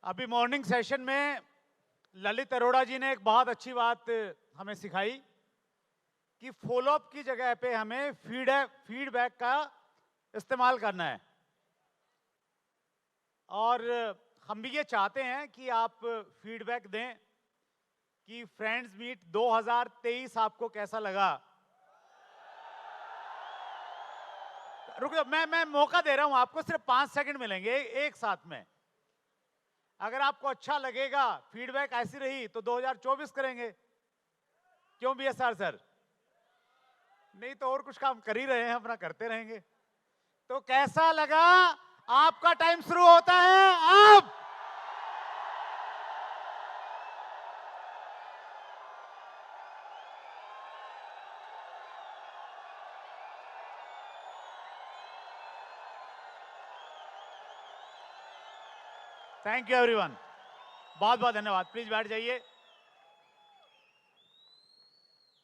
अभी morning session में ललित अरोड़ा जी ने एक बहुत अच्छी बात हमें सिखाई कि फॉलोअप की जगह पे हमें फीडबैक का इस्तेमाल करना है। और हम भी ये चाहते हैं कि आप फीडबैक दें कि फ्रेंड्स मीट 2023 आपको कैसा लगा। रुको, मैं मौका दे रहा हूं आपको, सिर्फ 5 सेकंड मिलेंगे एक साथ में। अगर आपको अच्छा लगेगा, फीडबैक ऐसी रही तो 2024 करेंगे। क्यों बीएसआर सर? नहीं तो और कुछ काम कर ही रहे हैं, अपना करते रहेंगे। तो कैसा लगा? आपका टाइम शुरू होता है अब। थैंक यू एवरीवन, बहुत बहुत धन्यवाद। प्लीज बैठ जाइए।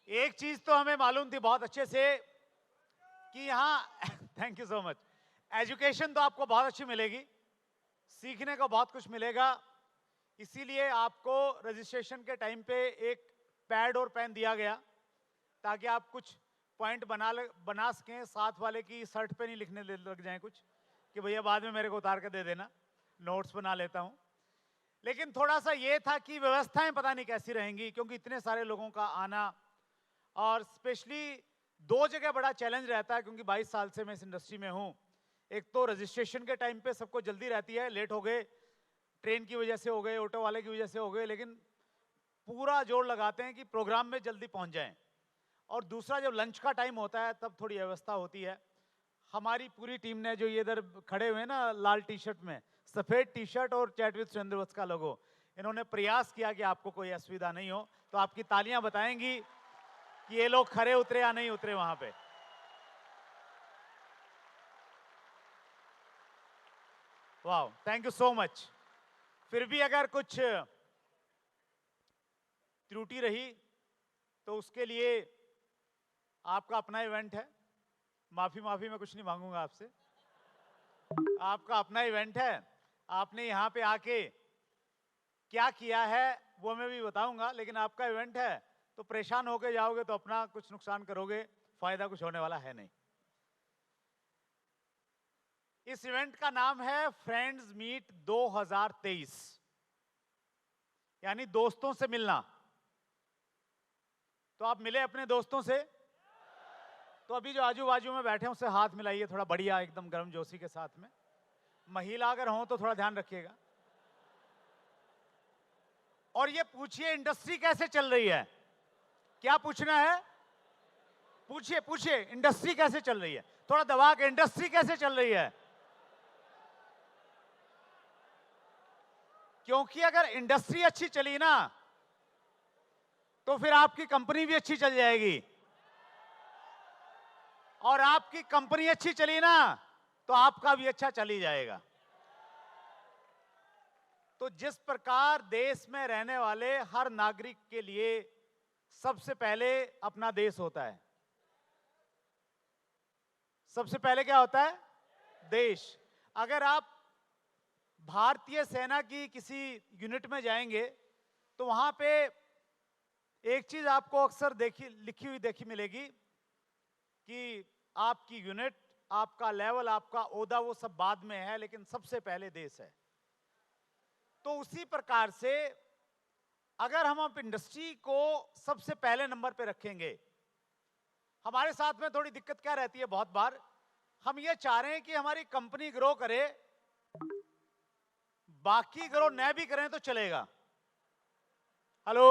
एक चीज तो हमें मालूम थी बहुत अच्छे से कि यहां thank you so much, education तो आपको बहुत अच्छी मिलेगी, सीखने को बहुत कुछ मिलेगा। इसीलिए आपको रजिस्ट्रेशन के टाइम पे एक पैड और पेन दिया गया ताकि आप कुछ पॉइंट बना सकें। साथ वाले की शर्ट पे नहीं लिखने लग जाएं कुछ कि भैया बाद में मेरे को उतार कर दे देना, नोट्स बना लेता हूं। लेकिन थोड़ा सा ये था कि व्यवस्थाएं पता नहीं कैसी रहेंगी, क्योंकि इतने सारे लोगों का आना, और स्पेशली 2 जगह बड़ा चैलेंज रहता है, क्योंकि 22 साल से मैं इस इंडस्ट्री में हूं। एक तो रजिस्ट्रेशन के टाइम पे सबको जल्दी रहती है, लेट हो गए, ट्रेन की वजह से हो गए, ऑटो वाले की वजह से हो गए, लेकिन पूरा जोर लगाते हैं कि प्रोग्राम में जल्दी पहुंच जाएं। और दूसरा, जब लंच का टाइम होता है तब थोड़ी व्यवस्था होती है। हमारी पूरी टीम ने, जो ये इधर खड़े हुए ना लाल टी शर्ट में, सफेद टी शर्ट और चैट विद सुरेंद्र वत्स का लोगो, इन्होंने प्रयास किया कि आपको कोई असुविधा नहीं हो। तो आपकी तालियां बताएंगी कि ये लोग खरे उतरे या नहीं उतरे वहां पे। वाह, थैंक यू सो मच। फिर भी अगर कुछ त्रुटि रही तो उसके लिए आपका अपना इवेंट है, माफी मैं कुछ नहीं मांगूंगा आपसे। आपका अपना इवेंट है, आपने यहां पे आके क्या किया है वो मैं भी बताऊंगा, लेकिन आपका इवेंट है तो परेशान होके जाओगे तो अपना कुछ नुकसान करोगे, फायदा कुछ होने वाला है नहीं। इस इवेंट का नाम है फ्रेंड्स मीट 2023, यानी दोस्तों से मिलना। तो आप मिले अपने दोस्तों से? तो अभी जो आजू बाजू में बैठे हैं उससे हाथ मिलाइए, थोड़ा बढ़िया एकदम गर्मजोशी के साथ में। महिला अगर हो तो थोड़ा ध्यान रखिएगा। और ये पूछिए इंडस्ट्री कैसे चल रही है। क्या पूछना है? पूछिए पूछिए, इंडस्ट्री कैसे चल रही है, थोड़ा दबा के, इंडस्ट्री कैसे चल रही है। क्योंकि अगर इंडस्ट्री अच्छी चली ना तो फिर आपकी कंपनी भी अच्छी चल जाएगी, और आपकी कंपनी अच्छी चली ना तो आपका भी अच्छा चल ही जाएगा। तो जिस प्रकार देश में रहने वाले हर नागरिक के लिए सबसे पहले अपना देश होता है, सबसे पहले क्या होता है? देश। अगर आप भारतीय सेना की किसी यूनिट में जाएंगे तो वहां पे एक चीज आपको अक्सर लिखी हुई देखी मिलेगी कि आपकी यूनिट, आपका लेवल, आपका ओहदा वो सब बाद में है, लेकिन सबसे पहले देश है। तो उसी प्रकार से अगर हम इंडस्ट्री को सबसे पहले नंबर पे रखेंगे, हमारे साथ में थोड़ी दिक्कत क्या रहती है, बहुत बार हम ये चाह रहे हैं कि हमारी कंपनी ग्रो करे, बाकी ग्रो न भी करें तो चलेगा। हेलो,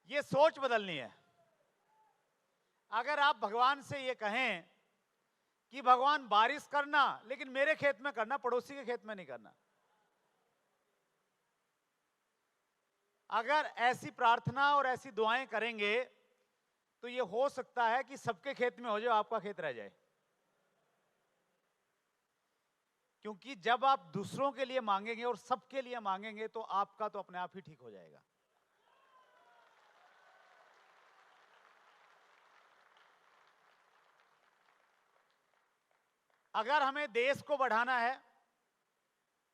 ये सोच बदलनी है। अगर आप भगवान से ये कहें कि भगवान बारिश करना, लेकिन मेरे खेत में करना, पड़ोसी के खेत में नहीं करना, अगर ऐसी प्रार्थना और ऐसी दुआएं करेंगे तो ये हो सकता है कि सबके खेत में हो जाए, आपका खेत रह जाए। क्योंकि जब आप दूसरों के लिए मांगेंगे और सबके लिए मांगेंगे तो आपका तो अपने आप ही ठीक हो जाएगा। अगर हमें देश को बढ़ाना है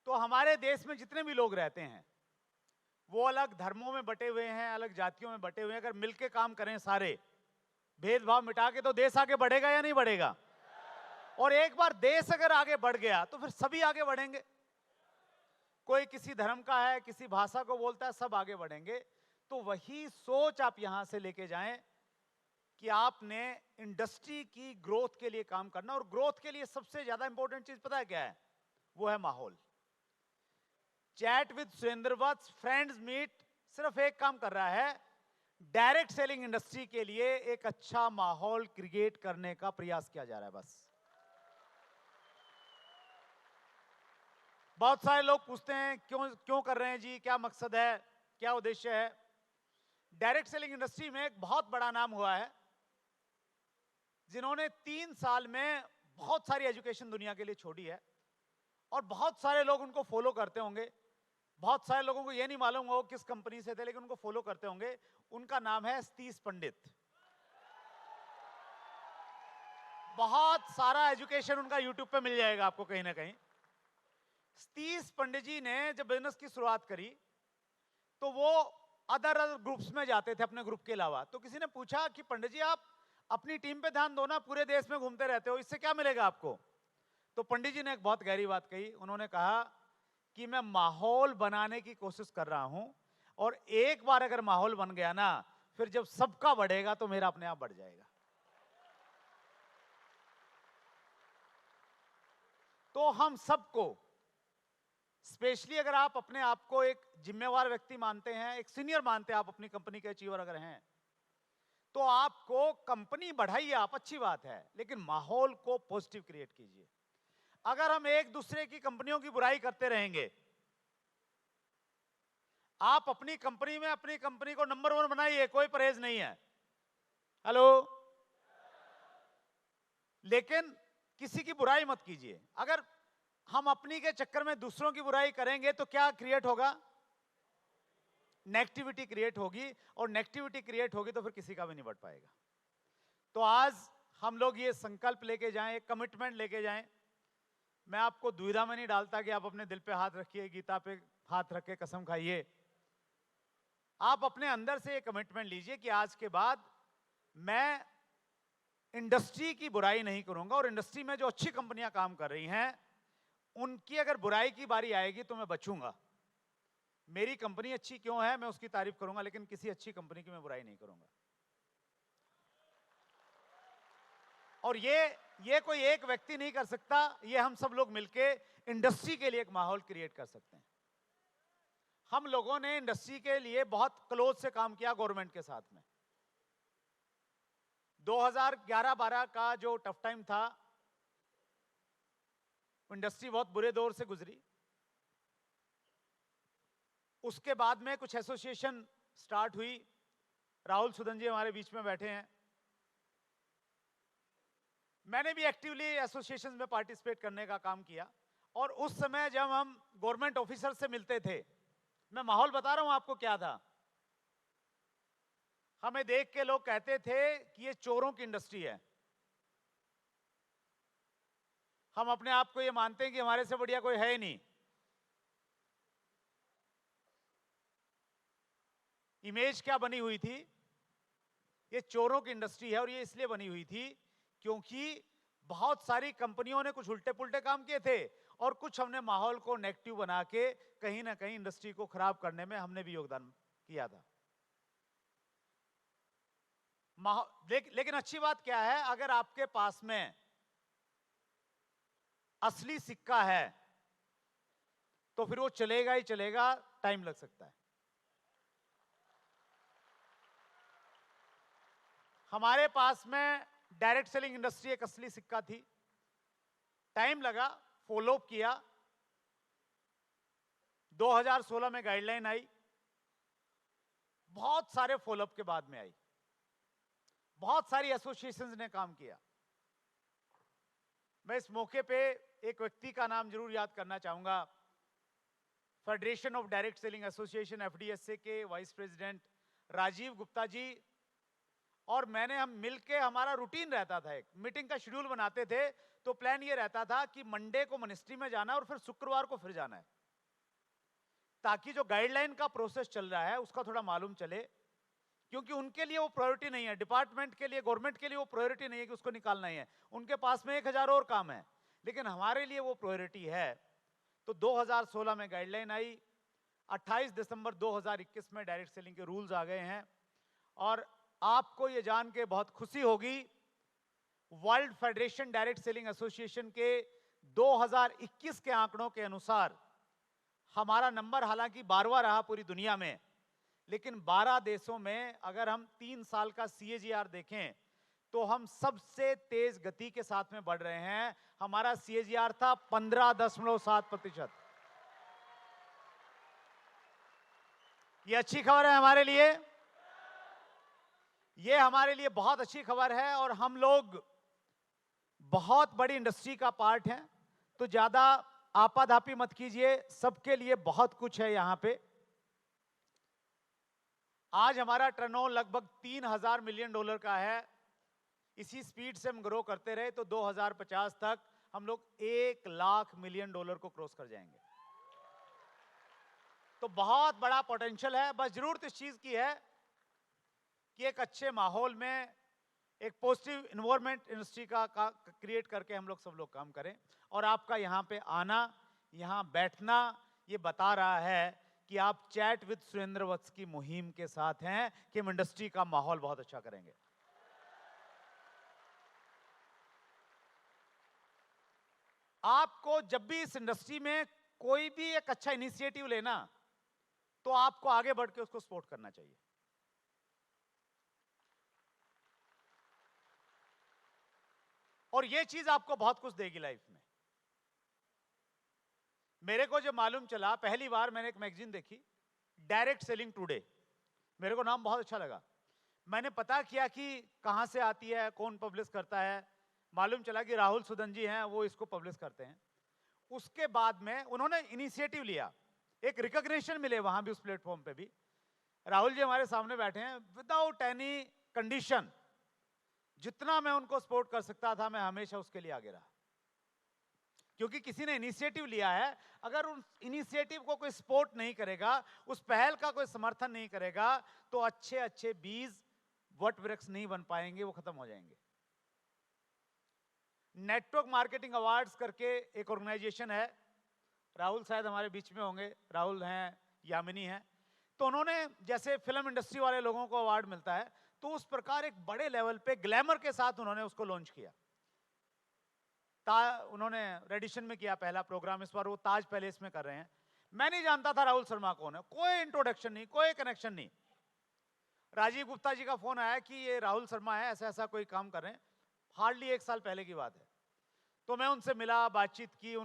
तो हमारे देश में जितने भी लोग रहते हैं वो अलग धर्मों में बटे हुए हैं, अलग जातियों में बटे हुए हैं। अगर मिलके काम करें सारे, भेदभाव मिटा के, तो देश आगे बढ़ेगा या नहीं बढ़ेगा? और एक बार देश अगर आगे बढ़ गया तो फिर सभी आगे बढ़ेंगे। कोई किसी धर्म का है, किसी भाषा को बोलता है, सब आगे बढ़ेंगे। तो वही सोच आप यहां से लेके जाएं कि आपने इंडस्ट्री की ग्रोथ के लिए काम करना, और ग्रोथ के लिए सबसे ज्यादा इंपॉर्टेंट चीज पता है क्या है? वो है माहौल। Chat with Surendra Vats, friends meet, सिर्फ एक काम कर रहा है, डायरेक्ट सेलिंग इंडस्ट्री के लिए एक अच्छा माहौल क्रिएट करने का प्रयास किया जा रहा है बस। बहुत सारे लोग पूछते हैं क्यों क्यों कर रहे हैं जी, क्या मकसद है, क्या उद्देश्य है? डायरेक्ट सेलिंग इंडस्ट्री में एक बहुत बड़ा नाम हुआ है जिन्होंने 3 साल में बहुत सारी एजुकेशन दुनिया के लिए छोड़ी है, और बहुत सारे लोग उनको फॉलो करते होंगे। बहुत सारे लोगों को यह नहीं मालूम हो किस कंपनी से थे, लेकिन उनको फॉलो करते होंगे। उनका नाम है सतीश पंडित। बहुत सारा एजुकेशन उनका यूट्यूब पे मिल जाएगा आपको कहीं ना कहीं। सतीश पंडित जी ने जब बिजनेस की शुरुआत करी तो वो अदर ग्रुप्स में जाते थे अपने ग्रुप के अलावा। तो किसी ने पूछा कि पंडित जी आप अपनी टीम पे ध्यान दो ना, पूरे देश में घूमते रहते हो, इससे क्या मिलेगा आपको? तो पंडित जी ने एक बहुत गहरी बात कही। उन्होंने कहा कि मैं माहौल बनाने की कोशिश कर रहा हूं, और एक बार अगर माहौल बन गया ना, फिर जब सबका बढ़ेगा तो मेरा अपने आप बढ़ जाएगा। तो हम सबको, स्पेशली अगर आप अपने आप को एक जिम्मेवार व्यक्ति मानते हैं, एक सीनियर मानते हैं, आप अपनी कंपनी के अचीवर अगर हैं, तो आपको कंपनी बढ़ाइए आप, अच्छी बात है, लेकिन माहौल को पॉजिटिव क्रिएट कीजिए। अगर हम एक दूसरे की कंपनियों की बुराई करते रहेंगे, आप अपनी कंपनी में अपनी कंपनी को नंबर 1 बनाइए, कोई परहेज नहीं है। हेलो। लेकिन किसी की बुराई मत कीजिए। अगर हम अपनी के चक्कर में दूसरों की बुराई करेंगे तो क्या क्रिएट होगा? नेगेटिविटी क्रिएट होगी, और नेगेटिविटी क्रिएट होगी तो फिर किसी का भी नहीं बढ़ पाएगा। तो आज हम लोग ये संकल्प लेके जाएं, एक कमिटमेंट लेके जाएं। मैं आपको दुविधा में नहीं डालता कि आप अपने दिल पे हाथ रखिए, गीता पे हाथ रख के कसम खाइए। आप अपने अंदर से ये कमिटमेंट लीजिए कि आज के बाद मैं इंडस्ट्री की बुराई नहीं करूंगा, और इंडस्ट्री में जो अच्छी कंपनियां काम कर रही हैं उनकी अगर बुराई की बारी आएगी तो मैं बचूंगा। मेरी कंपनी अच्छी क्यों है मैं उसकी तारीफ करूंगा, लेकिन किसी अच्छी कंपनी की मैं बुराई नहीं करूंगा। और ये कोई एक व्यक्ति नहीं कर सकता, ये हम सब लोग मिलके इंडस्ट्री के लिए एक माहौल क्रिएट कर सकते हैं। हम लोगों ने इंडस्ट्री के लिए बहुत क्लोज से काम किया गवर्नमेंट के साथ में। 2011-12 का जो टफ टाइम था, इंडस्ट्री बहुत बुरे दौर से गुजरी। उसके बाद में कुछ एसोसिएशन स्टार्ट हुई। राहुल सुदन जी हमारे बीच में बैठे हैं। मैंने भी एक्टिवली एसोसिएशन में पार्टिसिपेट करने का काम किया, और उस समय जब हम गवर्नमेंट ऑफिसर से मिलते थे, मैं माहौल बता रहा हूं आपको क्या था। हमें देख के लोग कहते थे कि ये चोरों की इंडस्ट्री है। हम अपने आप को ये मानते हैं कि हमारे से बढ़िया कोई है ही नहीं। इमेज क्या बनी हुई थी? ये चोरों की इंडस्ट्री है, और ये इसलिए बनी हुई थी क्योंकि बहुत सारी कंपनियों ने कुछ उल्टे पुल्टे काम किए थे, और कुछ हमने माहौल को नेगेटिव बना के कहीं ना कहीं इंडस्ट्री को खराब करने में हमने भी योगदान किया था। लेकिन अच्छी बात क्या है, अगर आपके पास में असली सिक्का है तो फिर वो चलेगा ही चलेगा, टाइम लग सकता है। हमारे पास में डायरेक्ट सेलिंग इंडस्ट्री एक असली सिक्का थी। टाइम लगा, फॉलोअप किया। 2016 में गाइडलाइन आई, बहुत सारे फॉलोअप के बाद में आई। बहुत सारी एसोसिएशंस ने काम किया। मैं इस मौके पे एक व्यक्ति का नाम जरूर याद करना चाहूंगा। Federation of direct selling association FDSA के वाइस प्रेसिडेंट राजीव गुप्ता जी और मैंने, हम मिलके, हमारा रूटीन रहता था, एक मीटिंग का शेड्यूल बनाते थे। तो प्लान ये रहता था कि मंडे को मिनिस्ट्री में जाना है और फिर शुक्रवार को फिर जाना है। ताकि जो गाइडलाइन का प्रोसेस चल रहा है उसका थोड़ा मालूम चले, क्योंकि उनके लिए वो प्रायोरिटी नहीं है, डिपार्टमेंट के लिए, गवर्नमेंट के लिए वो प्रायोरिटी नहीं है कि उसको निकालना ही है, उनके पास में 1000 और काम है, लेकिन हमारे लिए वो प्रायोरिटी है। तो 2016 में गाइडलाइन आई, 28 दिसंबर 2021 में डायरेक्ट सेलिंग के रूल्स आ गए हैं। और आपको ये जान के बहुत खुशी होगी, world federation direct selling association के 2021 के आंकड़ों के अनुसार हमारा नंबर हालांकि 12वां रहा पूरी दुनिया में, लेकिन 12 देशों में अगर हम 3 साल का CAGR देखें तो हम सबसे तेज गति के साथ में बढ़ रहे हैं। हमारा CAGR था 15.7%। ये अच्छी खबर है हमारे लिए, ये हमारे लिए बहुत अच्छी खबर है। और हम लोग बहुत बड़ी इंडस्ट्री का पार्ट हैं, तो ज्यादा आपाधापी मत कीजिए, सबके लिए बहुत कुछ है यहां पे। आज हमारा टर्नओवर लगभग $3000 मिलियन का है। इसी स्पीड से हम ग्रो करते रहे तो 2050 तक हम लोग $1 लाख मिलियन को क्रॉस कर जाएंगे। तो बहुत बड़ा पोटेंशियल है। बस जरूरत इस चीज की है कि एक अच्छे माहौल में एक पॉजिटिव इन्वायरमेंट इंडस्ट्री का क्रिएट करके हम लोग सब लोग काम करें। और आपका यहाँ पे आना, यहाँ बैठना, ये बता रहा है कि आप चैट विद सुरेंद्र वत्स की मुहिम के साथ हैं कि हम इंडस्ट्री का माहौल बहुत अच्छा करेंगे। आपको जब भी इस इंडस्ट्री में कोई भी एक अच्छा इनिशिएटिव लेना, तो आपको आगे बढ़ के उसको सपोर्ट करना चाहिए। और ये चीज आपको बहुत कुछ देगी लाइफ में। मेरे को जो मालूम चला, पहली बार मैंने एक मैगजीन देखी, डायरेक्ट सेलिंग टुडे, मेरे को नाम बहुत अच्छा लगा। मैंने पता किया कि कहां से आती है, कौन पब्लिश करता है। मालूम चला कि राहुल सुदन जी हैं, वो इसको पब्लिश करते हैं। उसके बाद में उन्होंने इनिशिएटिव लिया, एक रिकॉग्निशन मिले वहां भी, उस प्लेटफॉर्म पे भी। राहुल जी हमारे सामने बैठे हैं, विदाउट एनी कंडीशन जितना मैं उनको सपोर्ट कर सकता था, मैं हमेशा उसके लिए आगे रहा, क्योंकि किसी ने इनिशिएटिव लिया है। अगर उस इनिशिएटिव को कोई सपोर्ट नहीं करेगा, उस पहल का कोई समर्थन नहीं करेगा, तो अच्छे अच्छे बीज वट वृक्ष नहीं बन पाएंगे, वो खत्म हो जाएंगे। नेटवर्क मार्केटिंग अवार्ड्स करके एक ऑर्गेनाइजेशन है, राहुल शायद हमारे बीच में होंगे, राहुल हैं, यामिनी हैं। तो उन्होंने, जैसे फिल्म इंडस्ट्री वाले लोगों को अवार्ड मिलता है, तो उस प्रकार एक बड़े लेवल पे ग्लैमर के साथ उन्होंने उसको लॉन्च किया। उन्होंने रेडिशन में किया पहला प्रोग्राम, इस बार वो ताज पैलेस में कर रहे हैं। मैं नहीं जानता था राहुल शर्मा कौन है, कोई इंट्रोडक्शन नहीं, कोई कनेक्शन नहीं। राजीव गुप्ता जी का फोन आया कि ये राहुल शर्मा है, ऐसा ऐसा कोई काम कर रहे हैं, हार्डली 1 साल पहले की बात है। तो मैं उनसे मिला, बातचीत की,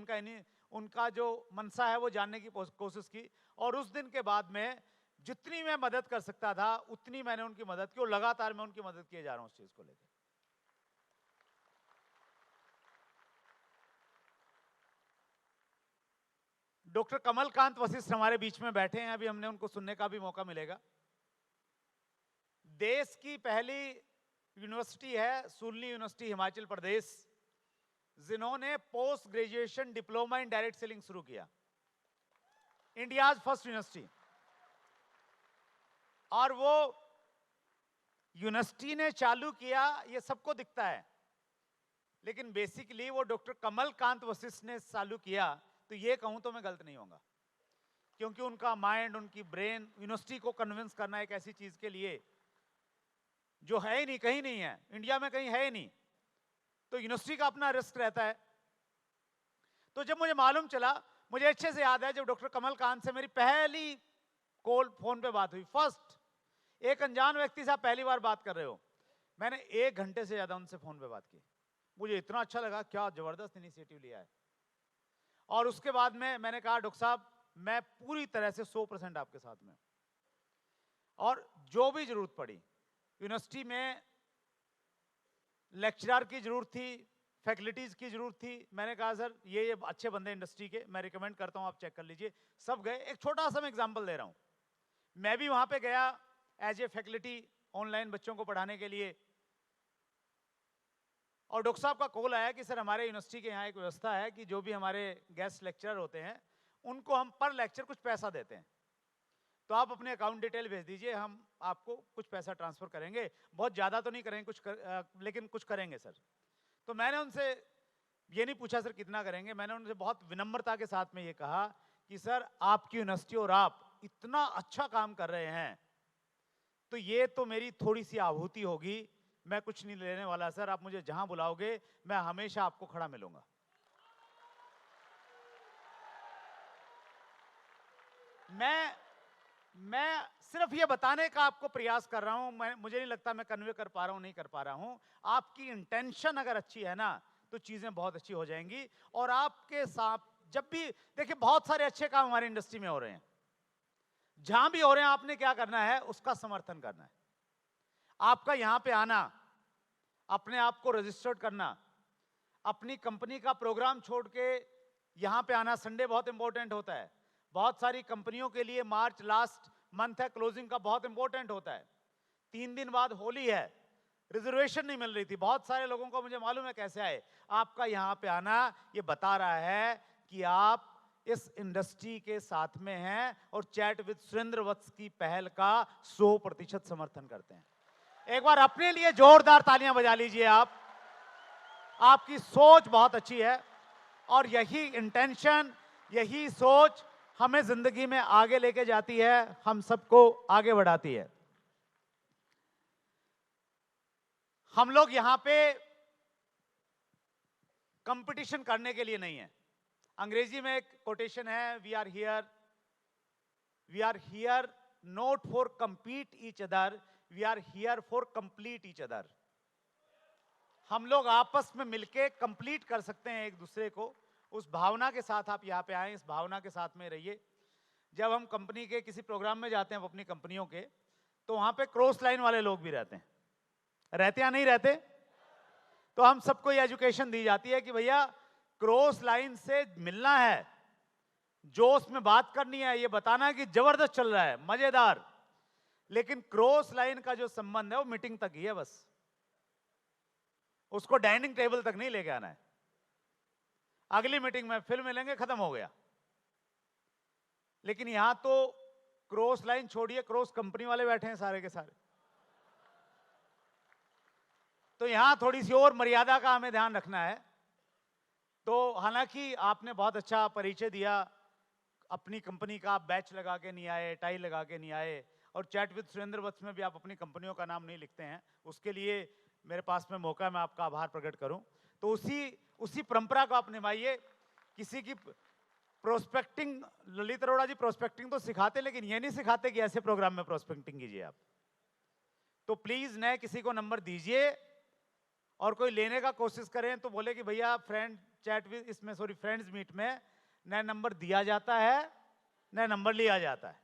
उनका जो मनसा है वो जानने की कोशिश की। और उस दिन के बाद में जितनी मैं मदद कर सकता था उतनी मैंने उनकी मदद की, और लगातार मैं उनकी मदद किए जा रहा हूं उस चीज को लेकर। डॉक्टर कमलकांत वशिष्ठ हमारे बीच में बैठे हैं, अभी हमने उनको सुनने का भी मौका मिलेगा। देश की पहली यूनिवर्सिटी है सुलनी यूनिवर्सिटी हिमाचल प्रदेश, जिन्होंने post graduation diploma in direct selling शुरू किया, इंडिया फर्स्ट यूनिवर्सिटी। और वो यूनिवर्सिटी ने चालू किया, ये सबको दिखता है, लेकिन बेसिकली वो डॉक्टर कमलकांत वशिष्ठ ने चालू किया। तो ये कहूं तो मैं गलत नहीं होगा, क्योंकि उनका माइंड, उनकी ब्रेन, यूनिवर्सिटी को कन्विंस करना एक ऐसी चीज के लिए जो है ही नहीं, कहीं नहीं है, इंडिया में कहीं है ही नहीं, तो यूनिवर्सिटी का अपना रिस्क रहता है। तो जब मुझे मालूम चला, मुझे अच्छे से याद है जब डॉक्टर कमलकांत से मेरी पहली कॉल फोन पे बात हुई, फर्स्ट, एक अनजान व्यक्ति से आप पहली बार बात कर रहे हो, मैंने 1 घंटे से ज्यादा उनसे फोन पे बात की। मुझे इतना अच्छा लगा, क्या जबरदस्त इनिशिएटिव लिया है। और उसके बाद में मैंने कहा, डॉक्टर साहब मैं पूरी तरह से 100% आपके साथ में, और जो भी जरूरत पड़ी, यूनिवर्सिटी में लेक्चरर की जरूरत थी, फैकल्टीज की जरूरत थी, मैंने कहा सर ये अच्छे बंदे इंडस्ट्री के, मैं रिकमेंड करता हूं आप चेक कर लीजिए। सब गए। एक छोटा सा मैं एग्जांपल दे रहा हूं, मैं भी वहां पे गया एज ए फैकल्टी, ऑनलाइन बच्चों को पढ़ाने के लिए, और डॉक्टर साहब का कॉल आया कि सर हमारे यूनिवर्सिटी के यहाँ एक व्यवस्था है कि जो भी हमारे गेस्ट लेक्चरर होते हैं उनको हम पर लेक्चर कुछ पैसा देते हैं। तो आप अपने अकाउंट डिटेल भेज दीजिए, हम आपको कुछ पैसा ट्रांसफर करेंगे। बहुत ज्यादा तो नहीं करेंगे लेकिन कुछ करेंगे सर। तो मैंने उनसे ये नहीं पूछा सर कितना करेंगे, मैंने उनसे बहुत विनम्रता के साथ में ये कहा कि सर आपकी यूनिवर्सिटी और आप इतना अच्छा काम कर रहे हैं, तो ये तो मेरी थोड़ी सी आहुति होगी, मैं कुछ नहीं लेने वाला सर, आप मुझे जहां बुलाओगे मैं हमेशा आपको खड़ा मिलूंगा। मैं सिर्फ ये बताने का आपको प्रयास कर रहा हूं, मुझे नहीं लगता मैं कन्वे कर पा रहा हूं, नहीं कर पा रहा हूं। आपकी इंटेंशन अगर अच्छी है ना तो चीजें बहुत अच्छी हो जाएंगी। और आपके साथ जब भी देखिए बहुत सारे अच्छे काम हमारी इंडस्ट्री में हो रहे हैं, जहां भी हो रहे हैं आपने क्या करना है, उसका समर्थन करना है। आपका यहां पे आना, अपने आप को रजिस्टर्ड करना, अपनी कंपनी का प्रोग्राम छोड़ के यहां पे आना, संडे बहुत इंपॉर्टेंट होता है। बहुत सारी कंपनियों के लिए मार्च लास्ट मंथ है, क्लोजिंग का बहुत इंपॉर्टेंट होता है। 3 दिन बाद होली है, रिजर्वेशन नहीं मिल रही थी, बहुत सारे लोगों को मुझे मालूम है कैसे आए। आपका यहां पे आना ये बता रहा है कि आप इस इंडस्ट्री के साथ में हैं और चैट विद सुरेंद्र वत्स की पहल का 100% समर्थन करते हैं। एक बार अपने लिए जोरदार तालियां बजा लीजिए आप। आपकी सोच बहुत अच्छी है और यही इंटेंशन, यही सोच हमें जिंदगी में आगे लेके जाती है, हम सबको आगे बढ़ाती है। हम लोग यहां पे कंपटीशन करने के लिए नहीं है। अंग्रेजी में एक कोटेशन है, we are here not for compete each other, we are here for complete each other. हम लोग आपस में मिलके कंप्लीट कर सकते हैं एक दूसरे को। उस भावना के साथ आप यहां पे आए, इस भावना के साथ में रहिए। जब हम कंपनी के किसी प्रोग्राम में जाते हैं अपनी कंपनियों के, तो वहां पे क्रॉस लाइन वाले लोग भी रहते हैं, रहते या नहीं रहते? तो हम सबको ये एजुकेशन दी जाती है कि भैया क्रॉस लाइन से मिलना है, जोश में बात करनी है, ये बताना है कि जबरदस्त चल रहा है, मजेदार। लेकिन क्रॉस लाइन का जो संबंध है वो मीटिंग तक ही है बस, उसको डाइनिंग टेबल तक नहीं लेके आना है। अगली मीटिंग में फिर मिलेंगे, खत्म हो गया। लेकिन यहां तो क्रॉस लाइन छोड़िए, क्रॉस कंपनी वाले बैठे हैं सारे के सारे। तो यहां थोड़ी सी और मर्यादा का हमें ध्यान रखना है। तो हालांकि आपने बहुत अच्छा परिचय दिया, अपनी कंपनी का आप बैच लगा के नहीं आए, टाई लगा के नहीं आए, और चैट विद सुरेंद्र वत्स में भी आप अपनी कंपनियों का नाम नहीं लिखते हैं, उसके लिए मेरे पास में मौका है, मैं आपका आभार प्रकट करूं। तो उसी परंपरा को आप निभाइए। किसी की प्रोस्पेक्टिंग, ललित अरोड़ा जी प्रोस्पेक्टिंग तो सिखाते, लेकिन ये नहीं सिखाते कि ऐसे प्रोग्राम में प्रोस्पेक्टिंग कीजिए आप। तो प्लीज नए किसी को नंबर दीजिए, और कोई लेने का कोशिश करें तो बोले कि भैया फ्रेंड चैट विद इसमें फ्रेंड्स मीट में नया नंबर दिया जाता है, नया नंबर लिया जाता है।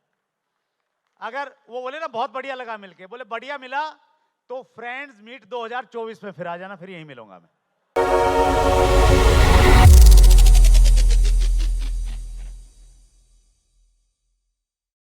अगर वो बोले ना बहुत बढ़िया लगा मिलके, बोले बढ़िया मिला तो फ्रेंड्स मीट 2024 में फिर आ जाना, फिर यहीं मिलूंगा मैं।